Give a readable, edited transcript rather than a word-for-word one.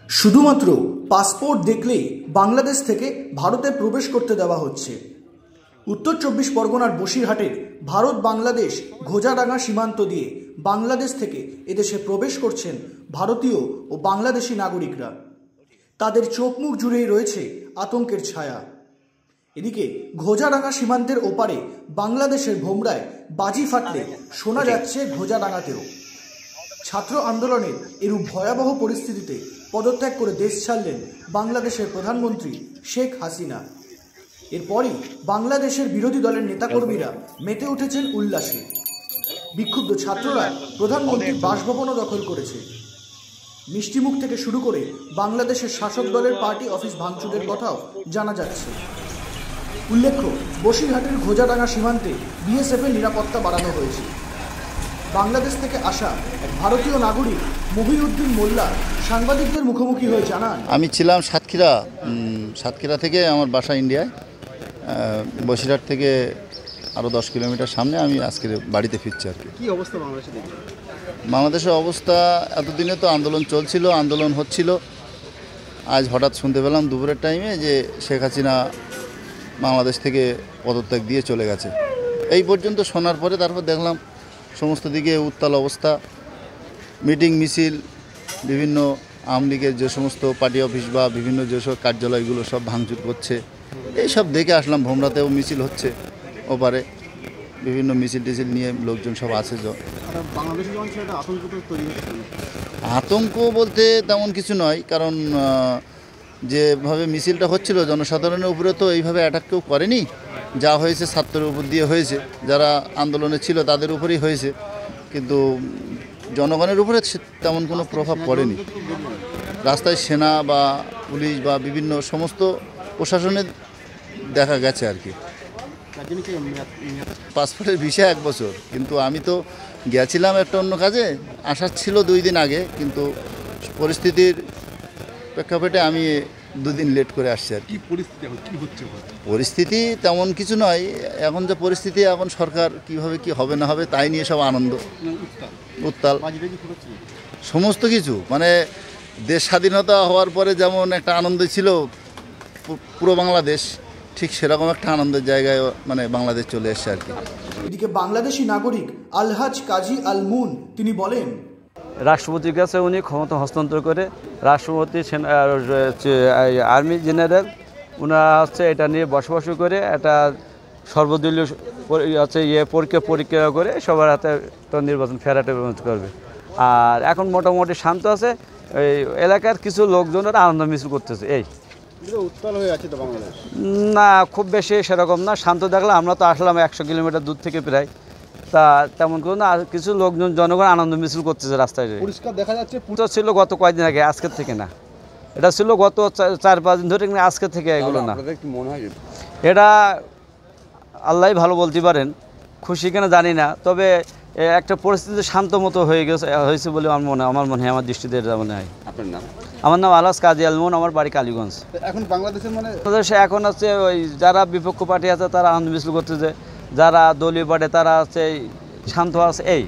শুধুমাত্র পাসপোর্ট দেখলেই বাংলাদেশ থেকে ভারতে প্রবেশ করতে দেওয়া হচ্ছে। উত্তর 24 পরগনার বসিরহাটের ভারত বাংলাদেশ ঘোজাডাঙ্গা সীমান্ত দিয়ে বাংলাদেশ থেকে এদেশে প্রবেশ করছেন ভারতীয় ও বাংলাদেশি নাগরিকরা। তাদের চোখ মুখ জুড়েই রয়েছে আতঙ্কের ছায়া। এদিকে ঘোজাডাঙ্গা সীমান্তের ওপারে বাংলাদেশের ভোমরায় বাজি ফাটলে শোনা যাচ্ছে ঘোজাডাঙ্গাতেও। ছাত্র আন্দোলনের এরূপ ভয়াবহ পরিস্থিতিতে পদত্যাগ করে দেশ ছাড়লেন বাংলাদেশের প্রধানমন্ত্রী শেখ হাসিনা। এরপরই বাংলাদেশের বিরোধী দলের নেতাকর্মীরা মেতে উঠেছেন উল্লাসে। বিক্ষুব্ধ ছাত্ররা প্রধানমন্ত্রীর বাসভবনও দখল করেছে। মিষ্টিমুখ থেকে শুরু করে বাংলাদেশের শাসক দলের পার্টি অফিস ভাঙচুরের কথাও জানা যাচ্ছে। উল্লেখ্য, বসিরহাটের ঘোজাডাঙ্গা সীমান্তে বিএসএফের নিরাপত্তা বাড়ানো হয়েছে। বাংলাদেশ থেকে আসা এক ভারতীয় নাগরিক মহিউদ্দিন মোল্লা সাংবাদিকদের মুখোমুখি হয়ে জানান, আমি ছিলাম সাতক্ষীরা থেকে আমার বাসা ইন্ডিয়ায়। বসিরহাট থেকে আরও 10 কিলোমিটার সামনে আমি আজকে বাড়িতে ফিরছি আর কি। কী অবস্থা বাংলাদেশের অবস্থা? এতদিনে তো আন্দোলন চলছিল, আন্দোলন হচ্ছিল। আজ হঠাৎ শুনতে পেলাম দুপুরের টাইমে যে শেখ হাসিনা বাংলাদেশ থেকে পদত্যাগ দিয়ে চলে গেছে। এই পর্যন্ত শোনার পরে তারপর দেখলাম সমস্ত দিকে উত্তাল অবস্থা, মিটিং মিছিল, বিভিন্ন আওয়ামী লীগের যে সমস্ত পার্টি অফিস বা বিভিন্ন যেসব কার্যালয়গুলো সব ভাঙচুর করছে। এইসব দেখে আসলাম। ভোমরাতেও মিছিল হচ্ছে, ওপারে বিভিন্ন মিছিল টিছিল নিয়ে লোকজন সব আছে। আতঙ্ক বলতে তেমন কিছু নয়, কারণ যেভাবে মিছিলটা হচ্ছিল জনসাধারণের উপরে তো এইভাবে অ্যাটাক কেউ করেনি। যা হয়েছে ছাত্রের উপর দিয়ে হয়েছে, যারা আন্দোলনে ছিল তাদের উপরেই হয়েছে, কিন্তু জনগণের উপরে তেমন কোনো প্রভাব পড়েনি। রাস্তায় সেনা বা পুলিশ বা বিভিন্ন সমস্ত প্রশাসনের দেখা গেছে আর কি। পাসপোর্টের ভিসা 1 বছর, কিন্তু আমি তো গেছিলাম একটা অন্য কাজে, আসার ছিল 2 দিন আগে, কিন্তু পরিস্থিতির প্রেক্ষাপটে আমি 2 দিন লেট করে আসছি আর কি। পরিস্থিতি তেমন কিছু নয় এখন। যে পরিস্থিতি এখন, সরকার কিভাবে কি হবে না হবে তাই নিয়ে সব আনন্দ উত্তাল সমস্ত কিছু। মানে দেশ স্বাধীনতা হওয়ার পরে যেমন একটা আনন্দ ছিল পুরো বাংলাদেশ, ঠিক সেরকম একটা আনন্দের জায়গায় মানে বাংলাদেশ চলে এসছে আর কি। এদিকে বাংলাদেশি নাগরিক আলহাজ কাজী আল মুন তিনি বলেন, রাষ্ট্রপতির কাছে উনি ক্ষমতা হস্তান্তর করে রাষ্ট্রপতি আর্মি জেনারেল ওনারা হচ্ছে এটা নিয়ে বসবাস করে একটা সর্বদলীয় হচ্ছে পরীক্ষা করে সবার হাতে নির্বাচন ফেরাতে করবে। আর এখন মোটামুটি শান্ত আছে। এই এলাকার কিছু লোকজনের আনন্দ মিছিল করতেছে। এই উত্তাল হয়ে আছে তো বাংলাদেশ? না, খুব বেশি সেরকম না, শান্ত দেখলাম। আমরা তো আসলাম 100 কিলোমিটার দূর থেকে প্রায়, তা তেমন করে না। আর কিছু লোকজন জনগণ আনন্দ মিছিল করতেছে রাস্তায়। পরিষ্কার দেখা যাচ্ছে। পুজো ছিল গত কয়েকদিন আগে, আজকের থেকে না। এটা ছিল গত 4-5 দিন ধরে, আজকের থেকে এগুলো না। এটা আল্লাহ ভালো বলতে পারেন, খুশি কেন জানি না, তবে একটা পরিস্থিতি শান্ত মতো হয়েছে বলে আমার মনে হয়, আমার দৃষ্টিতে এটা মনে হয়। আপনার নাম? আমার নাম আলহাজ কাজী আল মুন, আমার বাড়ি কালীগঞ্জ। এখন বাংলাদেশের বাংলাদেশে এখন হচ্ছে ওই যারা বিপক্ষ পার্টি আছে তারা আনন্দ মিছিল করতেছে, যারা দলীয় পার্টি তারা হচ্ছে শান্ত আছে। এই